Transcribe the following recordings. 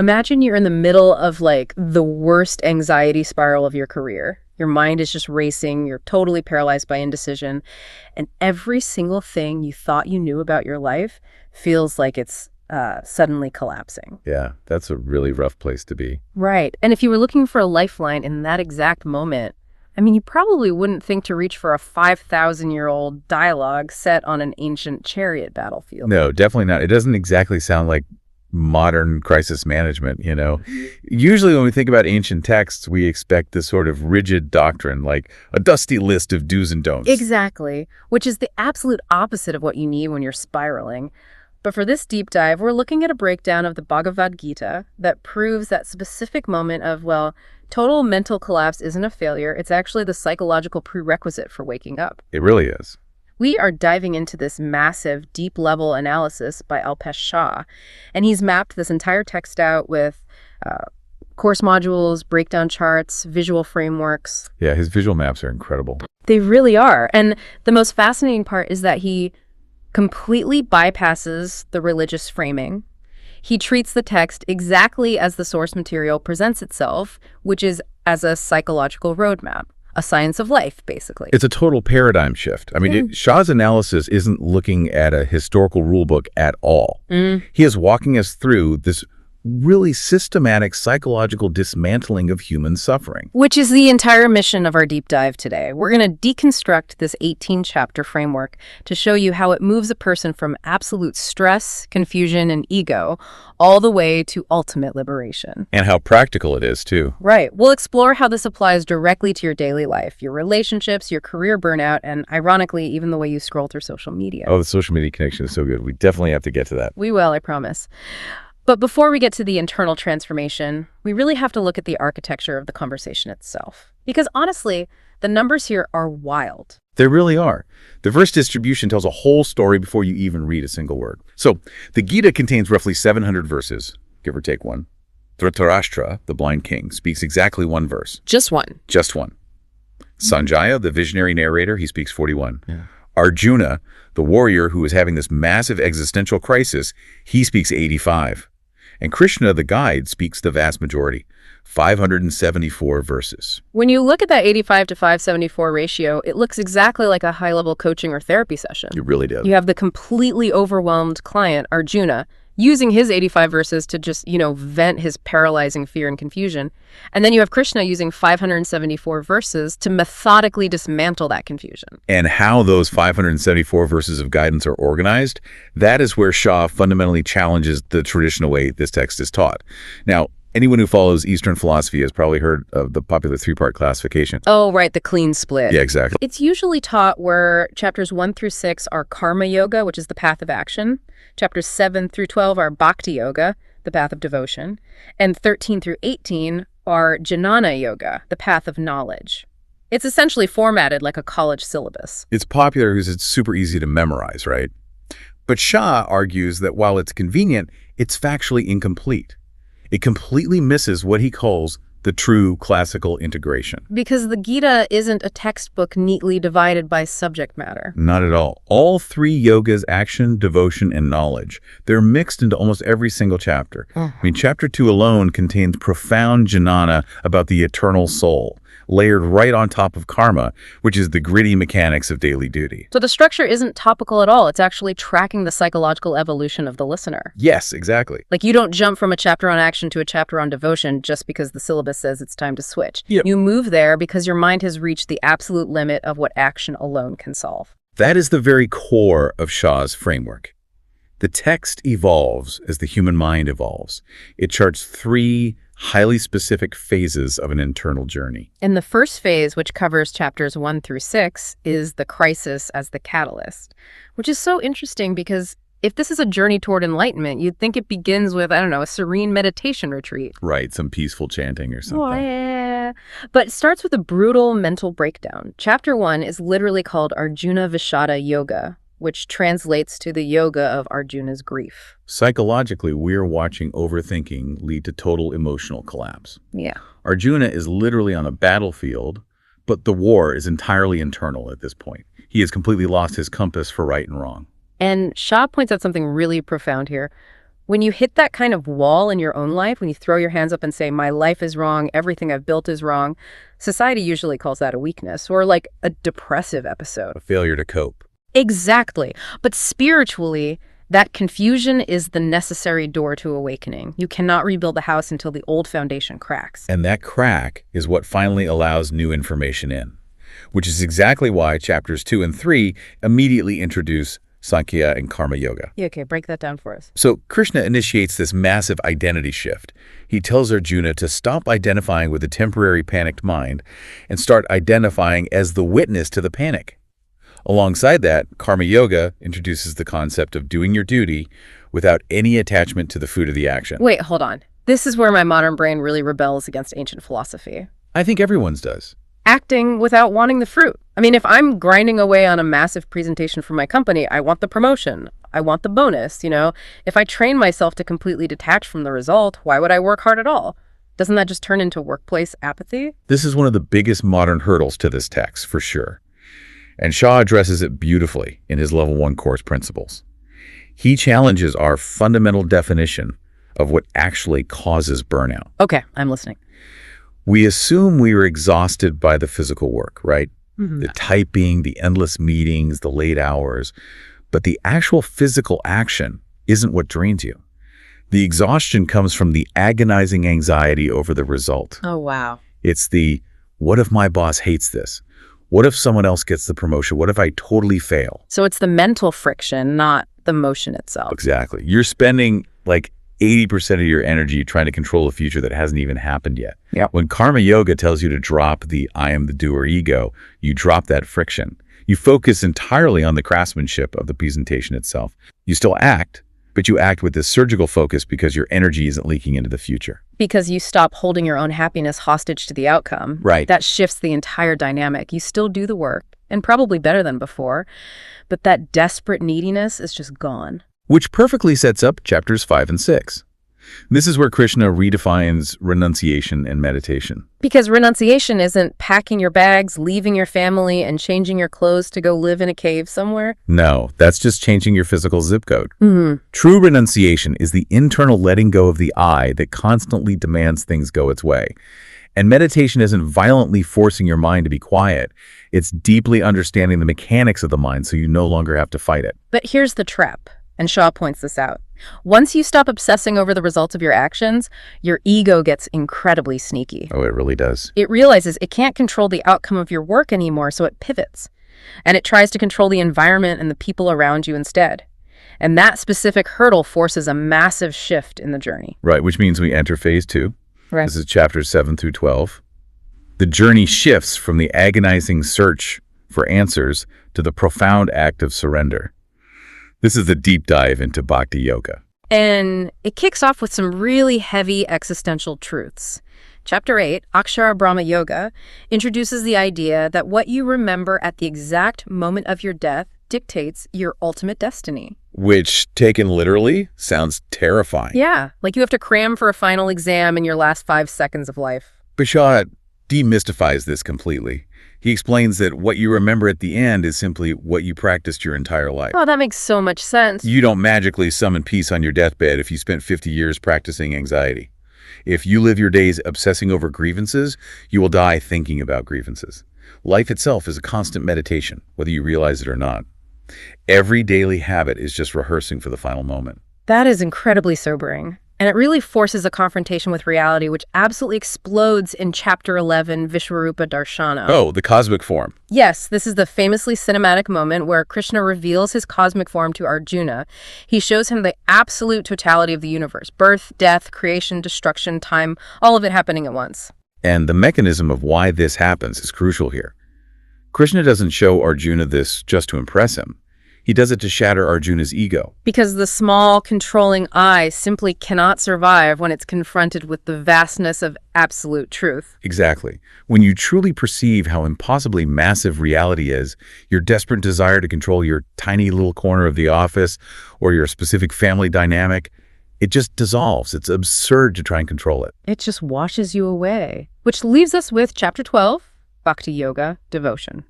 Imagine you're in the middle of like the worst anxiety spiral of your career. Your mind is just racing, you're totally paralyzed by indecision, and every single thing you thought you knew about your life feels like it's suddenly collapsing. Yeah, that's a really rough place to be. Right. And if you were looking for a lifeline in that exact moment, I mean, you probably wouldn't think to reach for a 5,000-year-old dialogue set on an ancient chariot battlefield. No, definitely not. It doesn't exactly sound like modern crisis management, you know. Usually when we think about ancient texts, we expect this sort of rigid doctrine, like a dusty list of do's and don'ts. Exactly, which is the absolute opposite of what you need when you're spiraling. But for this deep dive, we're looking at a breakdown of the Bhagavad Gita that proves that specific moment of, well, total mental collapse isn't a failure. It's actually the psychological prerequisite for waking up. It really is. We are diving into this massive, deep-level analysis by Alpesh Shah, and he's mapped this entire text out with course modules, breakdown charts, visual frameworks. Yeah, his visual maps are incredible. They really are. And the most fascinating part is that he completely bypasses the religious framing. He treats the text exactly as the source material presents itself, which is as a psychological roadmap, a science of life, basically. It's a total paradigm shift. I mean, Shah's analysis isn't looking at a historical rule book at all. He is walking us through this really systematic psychological dismantling of human suffering. Which is the entire mission of our deep dive today. We're going to deconstruct this 18-chapter framework to show you how it moves a person from absolute stress, confusion, and ego all the way to ultimate liberation. And how practical it is, too. Right. We'll explore how this applies directly to your daily life, your relationships, your career burnout, and ironically, even the way you scroll through social media. Oh, the social media connection is so good. We definitely have to get to that. We will, I promise. But before we get to the internal transformation, we really have to look at the architecture of the conversation itself. Because honestly, the numbers here are wild. They really are. The verse distribution tells a whole story before you even read a single word. So, the Gita contains roughly 700 verses, give or take one. Dhritarashtra, the blind king, speaks exactly one verse. Just one. Just one. Sanjaya, the visionary narrator, he speaks 41. Yeah. Arjuna, the warrior who is having this massive existential crisis, he speaks 85. And Krishna, the guide, speaks the vast majority, 574 verses. When you look at that 85 to 574 ratio, it looks exactly like a high-level coaching or therapy session. It really does. You have the completely overwhelmed client, Arjuna, using his 85 verses to just, vent his paralyzing fear and confusion. And then you have Krishna using 574 verses to methodically dismantle that confusion. And how those 574 verses of guidance are organized, that is where Shah fundamentally challenges the traditional way this text is taught. Now, anyone who follows Eastern philosophy has probably heard of the popular three-part classification. Oh, right, the clean split. Yeah, exactly. It's usually taught where chapters 1 through 6 are karma yoga, which is the path of action. Chapters 7 through 12 are bhakti yoga, the path of devotion. And 13 through 18 are jnana yoga, the path of knowledge. It's essentially formatted like a college syllabus. It's popular because it's super easy to memorize, right? But Shah argues that while it's convenient, it's factually incomplete. It completely misses what he calls the true classical integration. Because the Gita isn't a textbook neatly divided by subject matter. Not at all. All three yogas, action, devotion, and knowledge, they're mixed into almost every single chapter. I mean, chapter 2 alone contains profound jnana about the eternal soul, layered right on top of karma, which is the gritty mechanics of daily duty. So the structure isn't topical at all. It's actually tracking the psychological evolution of the listener. Yes, exactly. Like, you don't jump from a chapter on action to a chapter on devotion just because the syllabus says it's time to switch. Yep. You move there because your mind has reached the absolute limit of what action alone can solve. That is the very core of Shah's framework. The text evolves as the human mind evolves. It charts three highly specific phases of an internal journey. And the first phase, which covers chapters 1 through 6, is the crisis as the catalyst, which is so interesting because if this is a journey toward enlightenment, you'd think it begins with, a serene meditation retreat. Right, some peaceful chanting or something. Oh, yeah. But it starts with a brutal mental breakdown. Chapter 1 is literally called Arjuna Vishada Yoga, which translates to the yoga of Arjuna's grief. Psychologically, we're watching overthinking lead to total emotional collapse. Yeah. Arjuna is literally on a battlefield, but the war is entirely internal at this point. He has completely lost his compass for right and wrong. And Shah points out something really profound here. When you hit that kind of wall in your own life, when you throw your hands up and say, my life is wrong, everything I've built is wrong, society usually calls that a weakness or like a depressive episode. A failure to cope. Exactly. But spiritually, that confusion is the necessary door to awakening. You cannot rebuild the house until the old foundation cracks. And that crack is what finally allows new information in, which is exactly why chapters 2 and 3 immediately introduce Sankhya and Karma Yoga. Yeah, okay, break that down for us. So Krishna initiates this massive identity shift. He tells Arjuna to stop identifying with a temporary panicked mind and start identifying as the witness to the panic. Alongside that, Karma Yoga introduces the concept of doing your duty without any attachment to the fruit of the action. Wait, hold on. This is where my modern brain really rebels against ancient philosophy. I think everyone's does. Acting without wanting the fruit. I mean, if I'm grinding away on a massive presentation for my company, I want the promotion. I want the bonus, you know? If I train myself to completely detach from the result, why would I work hard at all? Doesn't that just turn into workplace apathy? This is one of the biggest modern hurdles to this text, for sure. And Shah addresses it beautifully in his Level 1 course principles. He challenges our fundamental definition of what actually causes burnout. Okay, I'm listening. We assume we are exhausted by the physical work, right? The typing, the endless meetings, the late hours. But the actual physical action isn't what drains you. The exhaustion comes from the agonizing anxiety over the result. Oh, wow. It's the, what if my boss hates this? What if someone else gets the promotion? What if I totally fail? So it's the mental friction, not the motion itself. Exactly. You're spending like 80% of your energy trying to control a future that hasn't even happened yet. Yep. When Karma Yoga tells you to drop the I am the doer ego, you drop that friction. You focus entirely on the craftsmanship of the presentation itself. You still act, but you act with this surgical focus because your energy isn't leaking into the future. Because you stop holding your own happiness hostage to the outcome. Right. That shifts the entire dynamic. You still do the work, and probably better than before, but that desperate neediness is just gone. Which perfectly sets up chapters 5 and 6. This is where Krishna redefines renunciation and meditation. Because renunciation isn't packing your bags, leaving your family, and changing your clothes to go live in a cave somewhere. No, that's just changing your physical zip code. True renunciation is the internal letting go of the I that constantly demands things go its way. And meditation isn't violently forcing your mind to be quiet. It's deeply understanding the mechanics of the mind so you no longer have to fight it. But here's the trap, and Shah points this out. Once you stop obsessing over the results of your actions, your ego gets incredibly sneaky. Oh, it really does. It realizes it can't control the outcome of your work anymore, so it pivots. And it tries to control the environment and the people around you instead. And that specific hurdle forces a massive shift in the journey. Right, which means we enter phase 2. Right. This is chapters 7 through 12. The journey shifts from the agonizing search for answers to the profound act of surrender. This is a deep dive into Bhakti Yoga. And it kicks off with some really heavy existential truths. Chapter 8, Akshara Brahma Yoga, introduces the idea that what you remember at the exact moment of your death dictates your ultimate destiny. Which, taken literally, sounds terrifying. Yeah, like you have to cram for a final exam in your last 5 seconds of life. Bashar demystifies this completely. He explains that what you remember at the end is simply what you practiced your entire life. Oh, that makes so much sense. You don't magically summon peace on your deathbed if you spent 50 years practicing anxiety. If you live your days obsessing over grievances, you will die thinking about grievances. Life itself is a constant meditation, whether you realize it or not. Every daily habit is just rehearsing for the final moment. That is incredibly sobering. And it really forces a confrontation with reality, which absolutely explodes in Chapter 11, Vishwarupa Darshana. Oh, the cosmic form. Yes, this is the famously cinematic moment where Krishna reveals his cosmic form to Arjuna. He shows him the absolute totality of the universe. Birth, death, creation, destruction, time, all of it happening at once. And the mechanism of why this happens is crucial here. Krishna doesn't show Arjuna this just to impress him. He does it to shatter Arjuna's ego. Because the small, controlling I simply cannot survive when it's confronted with the vastness of absolute truth. Exactly. When you truly perceive how impossibly massive reality is, your desperate desire to control your tiny little corner of the office or your specific family dynamic, it just dissolves. It's absurd to try and control it. It just washes you away. Which leaves us with Chapter 12, Bhakti Yoga, Devotion.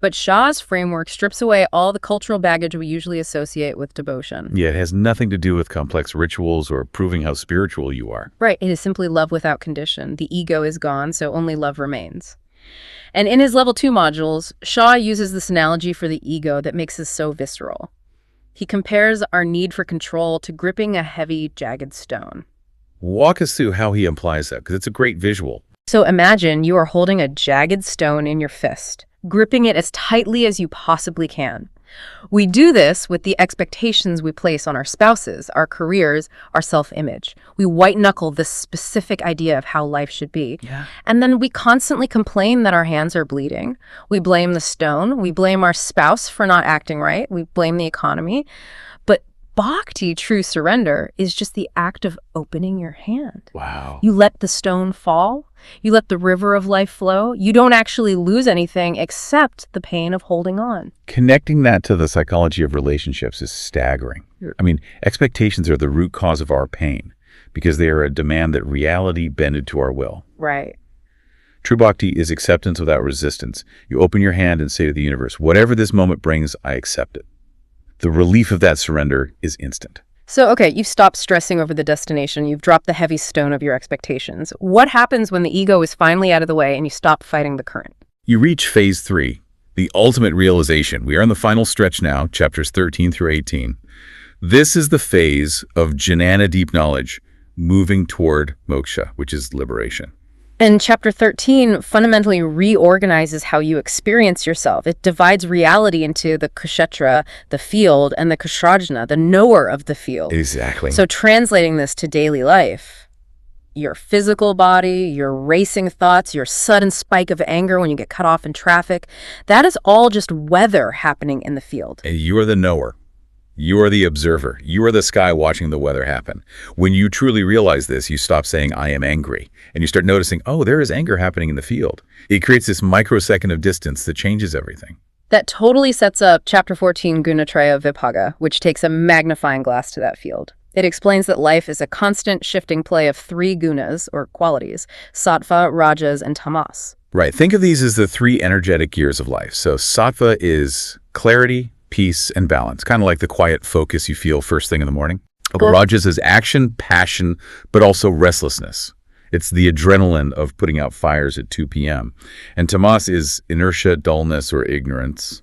But Shah's framework strips away all the cultural baggage we usually associate with devotion. Yeah, it has nothing to do with complex rituals or proving how spiritual you are. Right, it is simply love without condition. The ego is gone, so only love remains. And in his level 2 modules, Shah uses this analogy for the ego that makes us so visceral. He compares our need for control to gripping a heavy, jagged stone. Walk us through how he implies that, because it's a great visual. So imagine you are holding a jagged stone in your fist, gripping it as tightly as you possibly can. We do this with the expectations we place on our spouses, our careers, our self-image. We white-knuckle this specific idea of how life should be. Yeah. And then we constantly complain that our hands are bleeding. We blame the stone. We blame our spouse for not acting right. We blame the economy. But bhakti, true surrender, is just the act of opening your hand. Wow. You let the stone fall. You let the river of life flow. You don't actually lose anything except the pain of holding on. Connecting that to the psychology of relationships is staggering. I mean, expectations are the root cause of our pain because they are a demand that reality bended to our will. Right. True bhakti is acceptance without resistance. You open your hand and say to the universe, whatever this moment brings, I accept it. The relief of that surrender is instant. So, okay, you've stopped stressing over the destination. You've dropped the heavy stone of your expectations. What happens when the ego is finally out of the way and you stop fighting the current? You reach phase 3, the ultimate realization. We are in the final stretch now, chapters 13 through 18. This is the phase of jnana deep knowledge, moving toward moksha, which is liberation. And chapter 13 fundamentally reorganizes how you experience yourself. It divides reality into the kshetra, the field, and the kshatrajna, the knower of the field. Exactly. So translating this to daily life, your physical body, your racing thoughts, your sudden spike of anger when you get cut off in traffic, that is all just weather happening in the field. And you are the knower. You are the observer. You are the sky watching the weather happen. When you truly realize this, you stop saying, I am angry. And you start noticing, oh, there is anger happening in the field. It creates this microsecond of distance that changes everything. That totally sets up chapter 14, Gunatraya Vibhaga, which takes a magnifying glass to that field. It explains that life is a constant shifting play of 3 gunas, or qualities, sattva, rajas, and tamas. Right. Think of these as the 3 energetic gears of life. So sattva is clarity, peace, and balance, kind of like the quiet focus you feel first thing in the morning. Rajas is action, passion, but also restlessness. It's the adrenaline of putting out fires at 2 p.m. And tamas is inertia, dullness, or ignorance.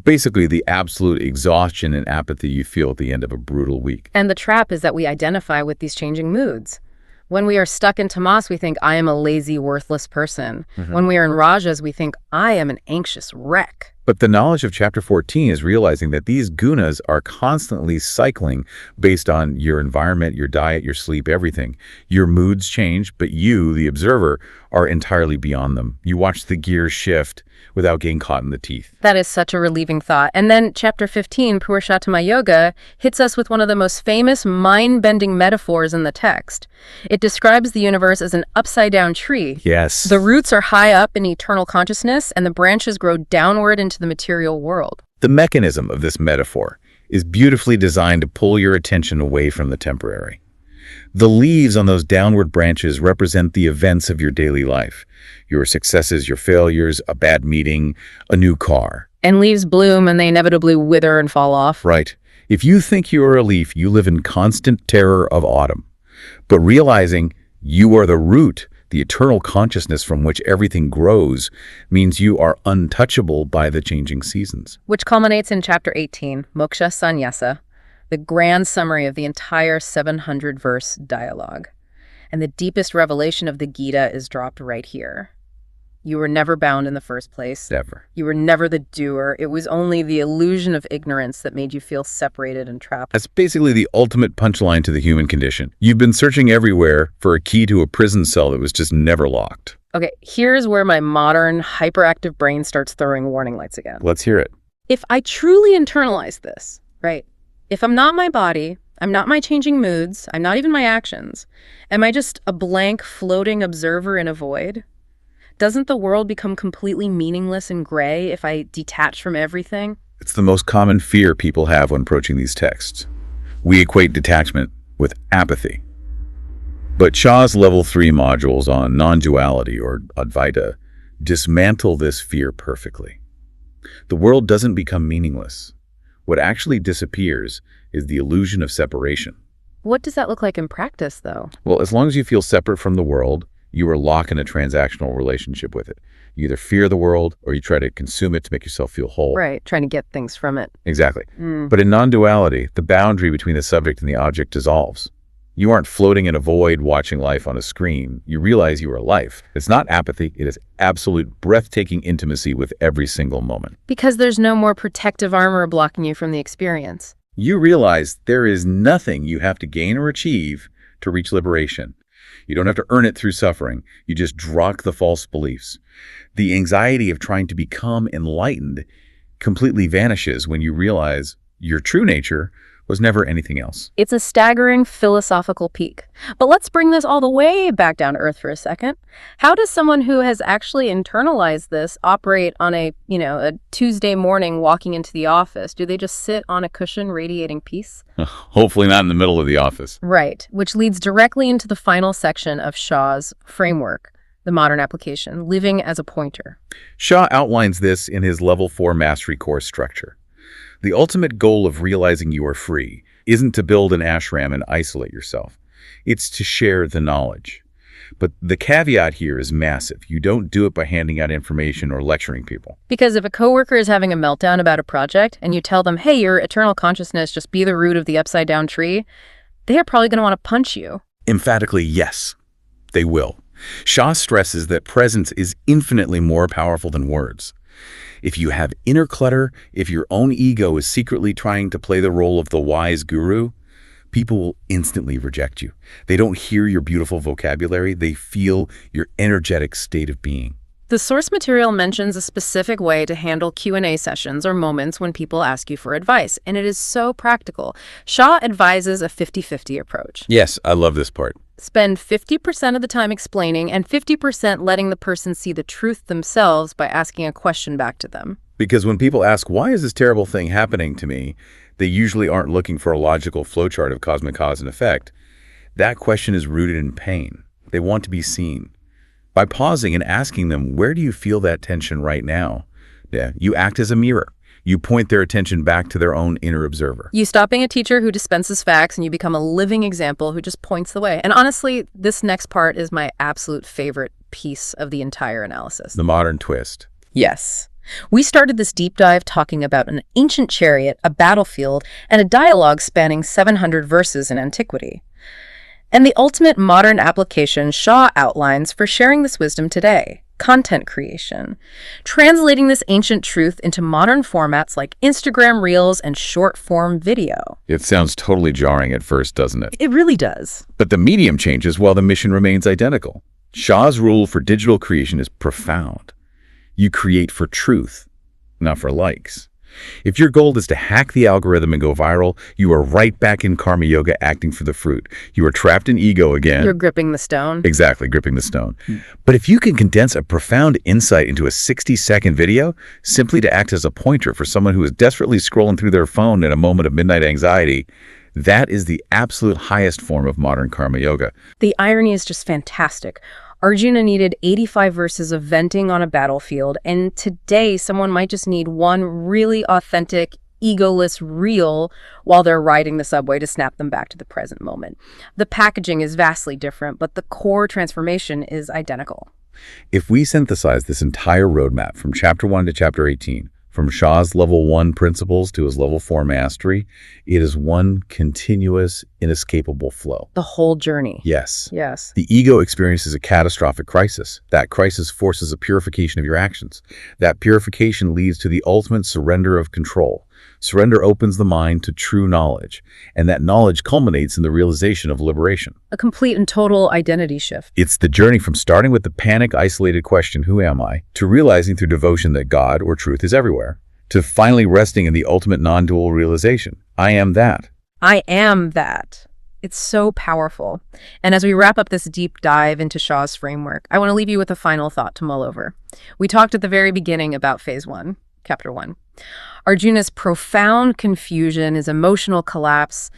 Basically, the absolute exhaustion and apathy you feel at the end of a brutal week. And the trap is that we identify with these changing moods. When we are stuck in tamas, we think, I am a lazy, worthless person. When we are in rajas, we think, I am an anxious wreck. But the knowledge of chapter 14 is realizing that these gunas are constantly cycling based on your environment, your diet, your sleep, everything. Your moods change, but you, the observer, are entirely beyond them. You watch the gears shift without getting caught in the teeth. That is such a relieving thought. And then chapter 15, Purushottama Yoga, hits us with one of the most famous mind-bending metaphors in the text. It describes the universe as an upside-down tree. Yes. The roots are high up in eternal consciousness, and the branches grow downward into the material world. The mechanism of this metaphor is beautifully designed to pull your attention away from the temporary. The leaves on those downward branches represent the events of your daily life. Your successes, your failures, a bad meeting, a new car. And leaves bloom and they inevitably wither and fall off. Right. If you think you are a leaf, you live in constant terror of autumn. But realizing you are the root, the eternal consciousness from which everything grows, means you are untouchable by the changing seasons. Which culminates in chapter 18, Moksha Sannyasa, the grand summary of the entire 700-verse dialogue. And the deepest revelation of the Gita is dropped right here. You were never bound in the first place. Never. You were never the doer. It was only the illusion of ignorance that made you feel separated and trapped. That's basically the ultimate punchline to the human condition. You've been searching everywhere for a key to a prison cell that was just never locked. Okay, here's where my modern, hyperactive brain starts throwing warning lights again. Let's hear it. If I truly internalize this, right? If I'm not my body, I'm not my changing moods, I'm not even my actions, am I just a blank, floating observer in a void? Doesn't the world become completely meaningless and gray if I detach from everything? It's the most common fear people have when approaching these texts. We equate detachment with apathy. But Shah's level 3 modules on non-duality or Advaita dismantle this fear perfectly. The world doesn't become meaningless. What actually disappears is the illusion of separation. What does that look like in practice, though? Well, as long as you feel separate from the world, you are locked in a transactional relationship with it. You either fear the world or you try to consume it to make yourself feel whole. Right, trying to get things from it. Exactly. But in non-duality, the boundary between the subject and the object dissolves. You aren't floating in a void watching life on a screen. You realize you are life. It's not apathy. It is absolute breathtaking intimacy with every single moment. Because there's no more protective armor blocking you from the experience. You realize there is nothing you have to gain or achieve to reach liberation. You don't have to earn it through suffering. You just drop the false beliefs. The anxiety of trying to become enlightened completely vanishes when you realize your true nature was never anything else. It's a staggering philosophical peak. But let's bring this all the way back down to earth for a second. How does someone who has actually internalized this operate on a Tuesday morning walking into the office? Do they just sit on a cushion radiating peace? Hopefully not in the middle of the office. Right, which leads directly into the final section of Shaw's framework, the modern application, living as a pointer. Shaw outlines this in his Level 4 Mastery Course structure. The ultimate goal of realizing you are free isn't to build an ashram and isolate yourself. It's to share the knowledge. But the caveat here is massive. You don't do it by handing out information or lecturing people. Because if a coworker is having a meltdown about a project and you tell them, hey, your eternal consciousness, just be the root of the upside down tree, they are probably going to want to punch you. Emphatically, yes, they will. Shaw stresses that presence is infinitely more powerful than words. If you have inner clutter, if your own ego is secretly trying to play the role of the wise guru, people will instantly reject you. They don't hear your beautiful vocabulary. They feel your energetic state of being. The source material mentions a specific way to handle Q&A sessions or moments when people ask you for advice, and it is so practical. Shaw advises a 50-50 approach. Yes, I love this part. Spend 50% of the time explaining and 50% letting the person see the truth themselves by asking a question back to them. Because when people ask, why is this terrible thing happening to me, they usually aren't looking for a logical flowchart of cosmic cause and effect. That question is rooted in pain. They want to be seen. By pausing and asking them, where do you feel that tension right now? You act as a mirror. You point their attention back to their own inner observer. You stop being a teacher who dispenses facts and you become a living example who just points the way. And honestly, this next part is my absolute favorite piece of the entire analysis. The modern twist. Yes. We started this deep dive talking about an ancient chariot, a battlefield, and a dialogue spanning 700 verses in antiquity. And the ultimate modern application Shaw outlines for sharing this wisdom today: content creation. Translating this ancient truth into modern formats like Instagram Reels and short-form video. It sounds totally jarring at first, doesn't it? It really does. But the medium changes while the mission remains identical. Shaw's rule for digital creation is profound. You create for truth, not for likes. If your goal is to hack the algorithm and go viral, you are right back in karma yoga acting for the fruit. You are trapped in ego again. You're gripping the stone. Exactly, gripping the stone. But if you can condense a profound insight into a 60-second video, simply to act as a pointer for someone who is desperately scrolling through their phone in a moment of midnight anxiety, that is the absolute highest form of modern karma yoga. The irony is just fantastic. Arjuna needed 85 verses of venting on a battlefield, and today someone might just need one really authentic, egoless reel while they're riding the subway to snap them back to the present moment. The packaging is vastly different, but the core transformation is identical. If we synthesize this entire roadmap from Chapter 1 to Chapter 18, from Shaw's Level 1 principles to his Level 4 mastery, it is one continuous, inescapable flow. The whole journey. Yes. Yes. The ego experiences a catastrophic crisis. That crisis forces a purification of your actions. That purification leads to the ultimate surrender of control. Surrender opens the mind to true knowledge, and that knowledge culminates in the realization of liberation. A complete and total identity shift. It's the journey from starting with the panic, isolated question, who am I, to realizing through devotion that God or truth is everywhere, to finally resting in the ultimate non-dual realization. I am that. I am that. It's so powerful. And as we wrap up this deep dive into Shaw's framework, I want to leave you with a final thought to mull over. We talked at the very beginning about Phase 1, Chapter 1. Arjuna's profound confusion, his emotional collapse,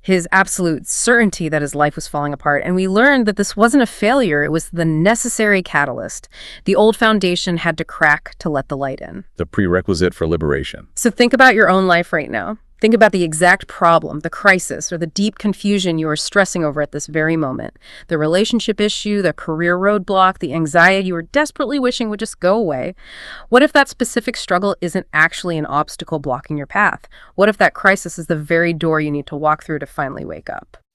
his absolute certainty that his life was falling apart. And we learned that this wasn't a failure, it was the necessary catalyst. The old foundation had to crack to let the light in. The prerequisite for liberation. So think about your own life right now. Think about the exact problem, the crisis, or the deep confusion you are stressing over at this very moment. The relationship issue, the career roadblock, the anxiety you are desperately wishing would just go away. What if that specific struggle isn't actually an obstacle blocking your path? What if that crisis is the very door you need to walk through to finally wake up?